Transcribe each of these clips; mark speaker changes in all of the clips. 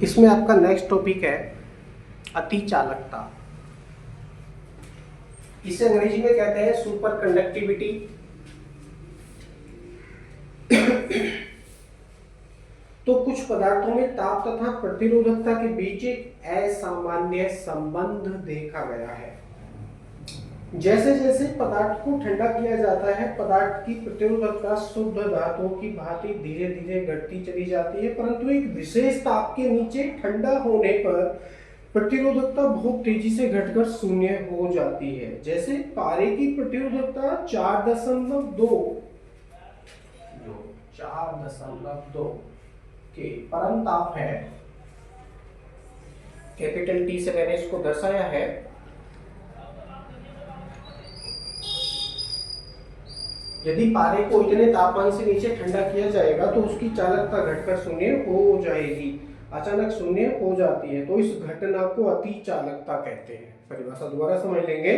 Speaker 1: इसमें आपका next topic है अति चालकता। इसे अंग्रेजी में कहते हैं सुपर कंडक्टिविटी। तो कुछ पदार्थों में ताप तथा प्रतिरोधकता के बीच एक असामान्य संबंध देखा गया है। जैसे जैसे पदार्थ को ठंडा किया जाता है, पदार्थ की प्रतिरोधकता शुद्ध धातुओं की भांति धीरे धीरे घटती चली जाती है, परंतु एक विशेष ताप के नीचे ठंडा होने पर प्रतिरोधकता बहुत तेजी से घटकर शून्य हो जाती है। जैसे पारे की प्रतिरोधकता 4.2 के परम ताप है, कैपिटल टी से मैंने इसको दर्शाया है। यदि पारे को इतने तापमान से नीचे ठंडा किया जाएगा तो उसकी चालकता घटकर शून्य हो जाएगी, अचानक शून्य हो जाती है। तो इस घटना को अति चालकता कहते हैं। परिभाषा दोबारा समझ लेंगे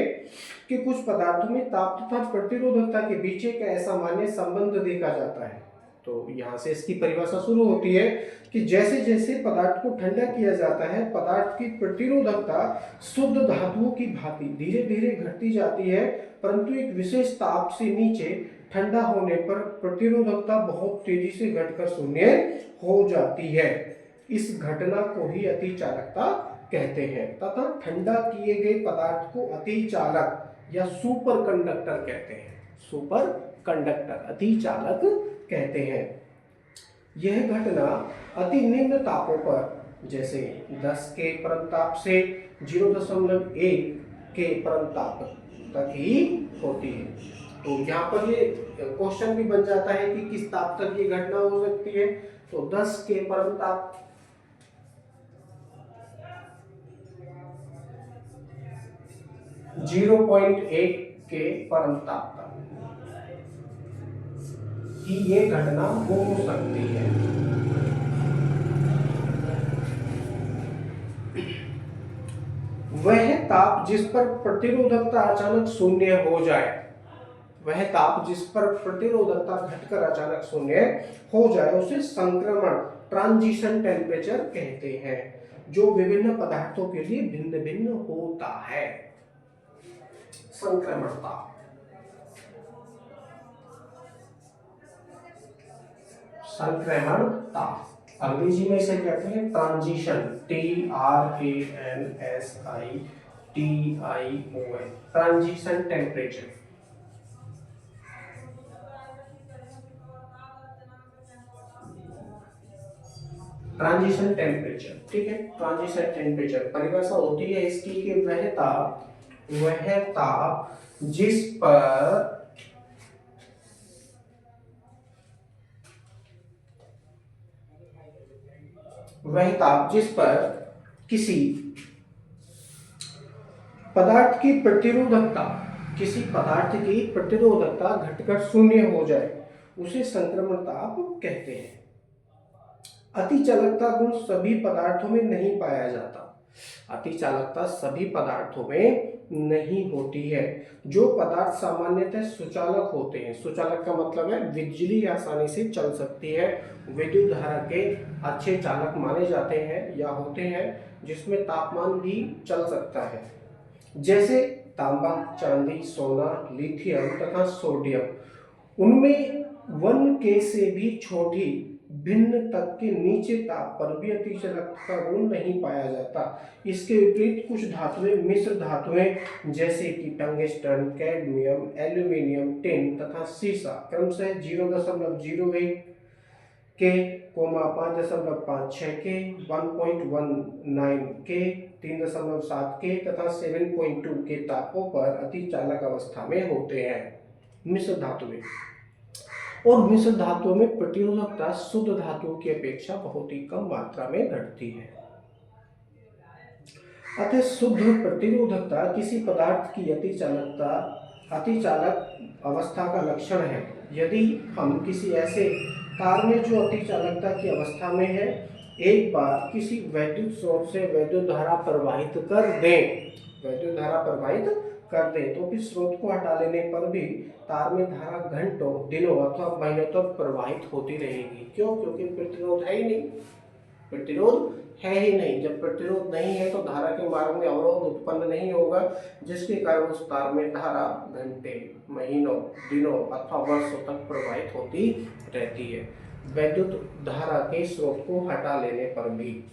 Speaker 1: कि कुछ पदार्थों में ताप तथा प्रतिरोधकता के बीच एक असामान्य संबंध देखा जाता है। तो यहाँ से इसकी परिभाषा शुरू होती है कि जैसे जैसे पदार्थ को ठंडा किया जाता है, पदार्थ की प्रतिरोधकता शुद्ध धातुओं की भांति धीरे धीरे घटती जाती है, परंतु एक विशेष ताप से नीचे ठंडा होने पर प्रतिरोधकता बहुत तेजी से घटकर शून्य हो जाती है। इस घटना को ही अति चालकता कहते हैं तथा ठंडा किए गए पदार्थ को अति चालक या सुपर कंडक्टर कहते हैं। सुपर कंडक्टर अति चालक कहते हैं। यह घटना अति निम्न तापों पर जैसे 10 के परम ताप से 0.1 के परम ताप तक ही होती है। तो यहाँ पर ये क्वेश्चन भी बन जाता है कि किस ताप तक ये घटना हो सकती है। तो 10 के परम ताप 0.1 के परम ताप तक कि ये घटना हो सकती है। वह ताप जिस पर प्रतिरोधकता अचानक शून्य हो जाए, वह ताप जिस पर प्रतिरोधकता घटकर अचानक शून्य हो जाए उसे संक्रमण ट्रांजिशन टेम्परेचर कहते हैं, जो विभिन्न पदार्थों के लिए भिन्न भिन्न होता है। संक्रमण ताप, संक्रमण ताप अंग्रेजी में इसे कहते हैं transition, TRANSITION, transition temperature. Transition temperature, ठीक है। ट्रांजिशन टेम्परेचर परिभाषा होती है इसकी कि वह ताप जिस पर किसी पदार्थ की प्रतिरोधकता घटकर शून्य हो जाए उसे संक्रमण ताप कहते हैं। अति चालकता गुण सभी पदार्थों में नहीं पाया जाता। अति चालकता सभी पदार्थों में नहीं होती है। जो पदार्थ सामान्यतः सुचालक होते हैं, सुचालक का मतलब है बिजली आसानी से चल सकती है, विद्युत धारा के अच्छे चालक माने जाते हैं या होते हैं, जिसमें तापमान भी चल सकता है, जैसे तांबा, चांदी, सोना, लिथियम तथा सोडियम। उनमें 1K से भी छोटी भिन्न तक के नीचे ताप पर भी अति चालकता का गुण नहीं पाया जाता। इसके विपरीत कुछ धातुएं, मिश्र धातुएं जैसे कि टंगस्टन, कैडमियम, एल्यूमिनियम, टिन तथा सीसा क्रमशः 0.01 के, 5.56 के, 1.19 के, 3.7 के तथा 7.2 के तापों पर अति चालक अवस्था में होते हैं मिश्र धातुएं। और मिश्र धातुओं में प्रतिरोधकता शुद्ध धातुओं की अपेक्षा बहुत ही कम मात्रा में घटती है। अतः शुद्ध प्रतिरोधकता किसी पदार्थ की अति चालक अवस्था का लक्षण है। यदि हम किसी ऐसे तार में जो अति चालकता की अवस्था में है, एक बार किसी वैद्युत स्रोत से वैद्युत धारा प्रवाहित कर दें तो फिर स्रोत को हटा लेने पर भी तार में धारा घंटों, दिनों अथवा महीनों तक प्रवाहित होती रहेगी। क्यों? क्योंकि प्रतिरोध है ही नहीं, प्रतिरोध है ही नहीं। जब प्रतिरोध नहीं है तो धारा के मार्ग में अवरोध उत्पन्न नहीं होगा, जिसके कारण उस तार में धारा घंटे, महीनों, दिनों अथवा वर्षों तक प्रवाहित होती रहती है, वैद्युत धारा के स्रोत को हटा लेने पर भी।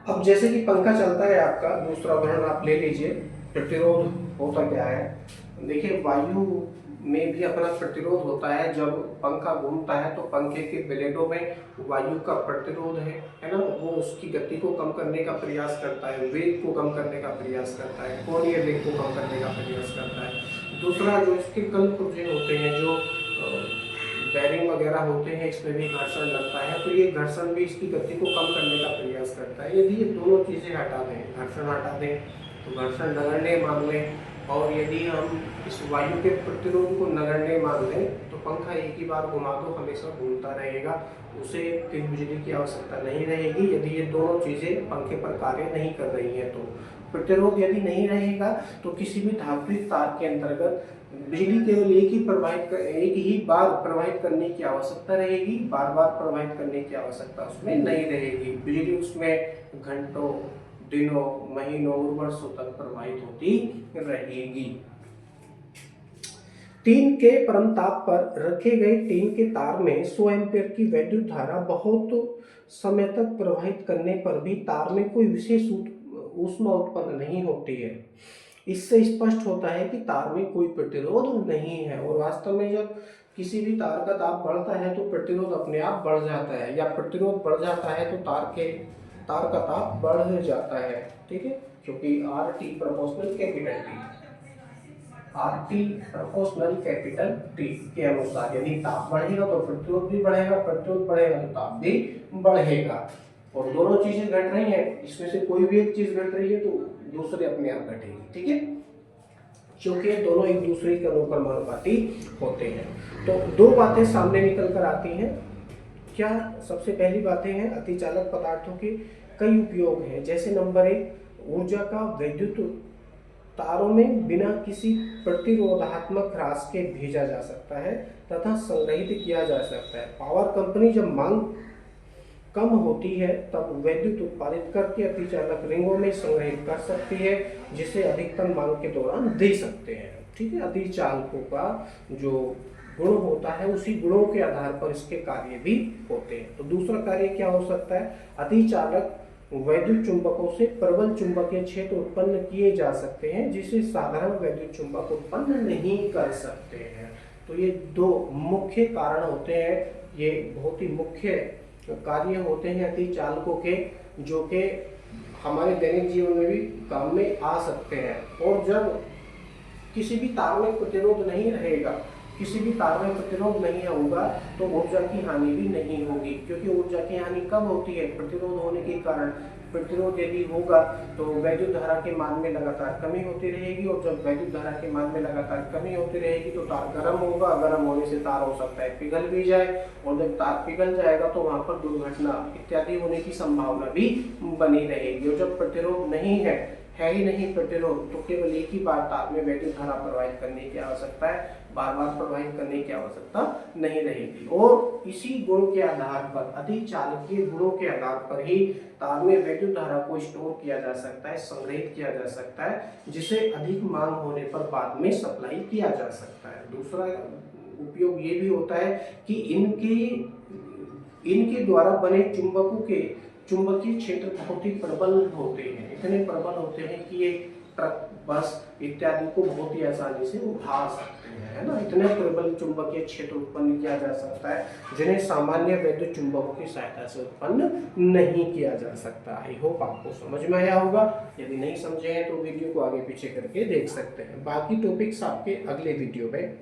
Speaker 1: अब जैसे कि पंखा चलता है आपका, दूसरा उदाहरण आप ले लीजिए। प्रतिरोध होता क्या है, देखिए वायु में भी अपना प्रतिरोध होता है। जब पंखा घूमता है तो पंखे के ब्लेडों में वायु का प्रतिरोध है ना, वो उसकी गति को कम करने का प्रयास करता है, वेग को कम करने का प्रयास करता है, कोणीय वेग को कम करने का प्रयास करता है। दूसरा जो इसके कल पुर्जे होते हैं, जो बैरिंग वगैरह होते हैं, इसमें भी घर्षण लगता है, तो ये घर्षण भी इसकी गति को कम करने का प्रयास करता है। यदि ये दोनों चीज़ें हटा दें, घर्षण हटा दें तो घर्षण नगण्य मान लें, और यदि हम इस वायु के प्रतिरोध को नगण्य मान लें तो पंखा एक ही बार घुमा दो हमेशा घूमता रहेगा, उसे फिर बिजली की आवश्यकता नहीं रहेगी। यदि ये दोनों चीज़ें पंखे पर कार्य नहीं कर रही हैं तो प्रतिरोध यदि नहीं रहेगा तो किसी भी धात्विक तार के अंतर्गत बिजली केवल एक ही बार प्रवाहित करने की आवश्यकता रहेगी, बार बार प्रवाहित करने की आवश्यकता उसमें नहीं रहेगी। बिजली उसमें घंटों, दिनों, महीनों और वर्षों तक प्रवाहित होती रहेगी। टीन के परम ताप पर रखे गए टीन के तार में 100 एम्पीयर की वैद्युत धारा बहुत समय तक प्रवाहित करने पर भी तार में कोई विशेष ऊष्मा उत्पन्न नहीं होती है। इससे स्पष्ट होता है कि तार में कोई प्रतिरोध नहीं है, और वास्तव में जब किसी भी तार का ताप बढ़ता है तो प्रतिरोध अपने आप बढ़ जाता है, या प्रतिरोध बढ़ जाता है तो तार का ताप बढ़ जाता है। ठीक है, क्योंकि R T proportional capital T, R T proportional capital T के अनुसार यदि ताप बढ़ेगा तो प्रतिरोध भी बढ़ेगा, प्रतिरोध बढ़ेगा तो ताप भी बढ़ेगा। और दोनों चीजें घट रही हैं, इसमें से कोई भी एक चीज घट रही है तो दूसरे अपने आप घटेगी। ठीक है, क्योंकि दोनों एक दूसरे के अनुपाती होते हैं। तो दो बातें सामने निकल कर आती हैं। क्या सबसे पहली बातें हैं, अतिचालक पदार्थों के कई उपयोग हैं। जैसे नंबर 1, ऊर्जा का वैद्युत तारों में बिना किसी प्रतिरोधात्मक ह्रास के भेजा जा सकता है तथा संग्रहित किया जा सकता है। पावर कंपनी जब मांग कम होती है तब वैद्युत उत्पादित करके अतिचालक रिंगों में संग्रहित कर सकती है, जिसे अधिकतम मांग के दौरान दे सकते हैं। ठीक है, अतिचालकों का जो गुण होता है उसी गुणों के आधार पर इसके कार्य भी होते हैं। तो दूसरा कार्य क्या हो सकता है, अतिचालक वैद्युत चुंबकों से प्रबल चुंबकीय क्षेत्र उत्पन्न किए जा सकते हैं, जिसे साधारण वैद्युत चुंबक उत्पन्न नहीं कर सकते हैं। तो ये दो मुख्य कारण होते हैं, ये बहुत ही मुख्य कार्य होते हैं अतिचालकों के, जो कि हमारे दैनिक जीवन में भी काम में आ सकते हैं। और जब किसी भी तार में प्रतिरोध नहीं रहेगा, किसी भी तार में प्रतिरोध नहीं होगा तो ऊर्जा की हानि भी नहीं होगी, क्योंकि ऊर्जा की हानि कब होती है, प्रतिरोध होने के कारण। प्रतिरोध यदि होगा तो वैद्युत धारा के मान में लगातार कमी होती रहेगी, और जब वैद्युत धारा के मान में लगातार कमी होती रहेगी तो तार गर्म होगा, गर्म होने से तार हो सकता है पिघल भी जाए, और जब तार पिघल जाएगा तो वहां पर दुर्घटना इत्यादि होने की संभावना भी बनी रहेगी। और जब प्रतिरोध नहीं है ही नहीं प्रतिरोध, तो केवल एक ही बार तार में वैद्युत धारा प्रवाहित करने की आवश्यकता है, बार बार प्रवाहित करने की आवश्यकता नहीं रहेगी। और इसी गुण के आधार पर, अतिचालकीय गुणों के आधार पर ही तार में वैद्युत धारा को स्टोर किया जा सकता है, संग्रहित किया जा सकता है, जिसे अधिक मांग होने पर बाद में सप्लाई किया जा सकता है। दूसरा उपयोग ये भी होता है कि इनके द्वारा बने चुंबकों के चुंबकीय क्षेत्र बहुत ही प्रबल होते हैं, इतने प्रबल होते हैं कि ये ट्रक, बस इत्यादि को बहुत ही आसानी से उठा सकते हैं, है ना। इतने प्रबल चुंबकीय क्षेत्र उत्पन्न किया जा सकता है, जिन्हें सामान्य वैद्युत चुंबकों की सहायता से उत्पन्न नहीं किया जा सकता। आई होप आपको समझ में आया होगा। यदि नहीं समझे हैं तो वीडियो को आगे पीछे करके देख सकते हैं। बाकी टॉपिक्स आपके अगले वीडियो में